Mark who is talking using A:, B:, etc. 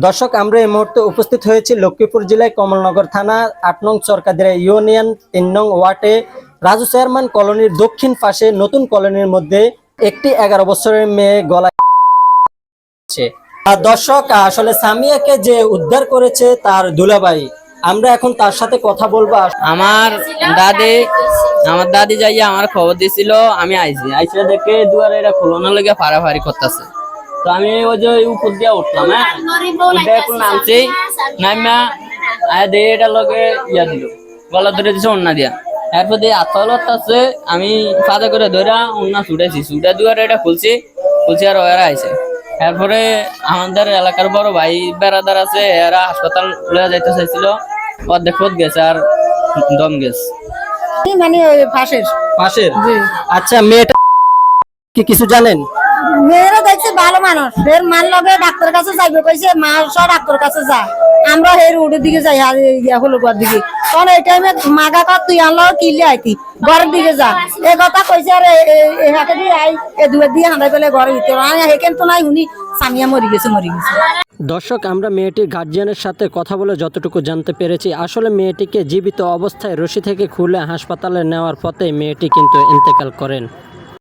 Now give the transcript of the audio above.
A: দর্শক, আমরা এই মুহূর্তে উপস্থিত হয়েছি লক্ষ্মীপুর জেলায় কমলনগর থানা ৮ নং চরকাদিরা ইউনিয়ন ৩ নং ওয়ার্ডে রাজু চেয়ারম্যান কলোনির দক্ষিণ পাশে নতুন কলোনির মধ্যে একটি ১১ বছরের মেয়ে গলায় দর্শক, আসলে সামিয়াকে যে উদ্ধার করেছে তার দুলাভাই, আমরা এখন তার সাথে কথা বলবো।
B: আমার দাদি যাইয়া আমার খবর দিছিল, আমি আইসা দেখে দুয়ারে এটা খোলানোর লেগে ফাড়াফাড়ি করতেছে। তো আমি ওই যে উপর দিয়ে উঠলাম, নামছি, নামিয়া আয়া দিয়ে এটার লগে ইয়া দিল, গলা ধরে দিছে অন্যা দিয়া। এরপর দিয়ে আত্মলত আছে, আমি ফাঁদা করে ধরে অন্যা ছুটেছি, ছুটে দুয়ারে এটা খুলছি আর ওরা আইছে। এরপরে আমাদের এলাকার বড় ভাই বেড়াদার আছে, এরা হাসপাতাল লয়ে যাইতে চাইছিল, অর্ধেক পথ গেছে আর দম গেছে।
C: মানে পাশের।
A: আচ্ছা, মেয়েটা কি কিছু জানেন?
C: মেয়েরা দেখছে ভালো মানুষ, এর মান লগে ডাক্তার কাছে যাইবে কইছে, মা সব ডাক্তার কাছে যা, আমরা এর রোডের দিকে যাই, হলুয়ার দিকে। তখন এই টাইমে মাগা কর তুই আনলো কিনলে আইতি ঘরের দিকে যা, এ কথা কইছে। আর হাতে দিয়ে আই এ দুয়ের দিয়ে হাঁদাই পেলে ঘরের ভিতরে হেকেন তো নাই, শুনি সামিয়া মরি গেছে।
A: দর্শক, আমরা মেয়েটির গার্জিয়ানের সাথে কথা বলে যতটুকু জানতে পেরেছি, আসলে মেয়েটিকে জীবিত অবস্থায় রশি থেকে খুলে হাসপাতালে নেওয়ার পথে মেয়েটি কিন্তু ইন্তেকাল করেন।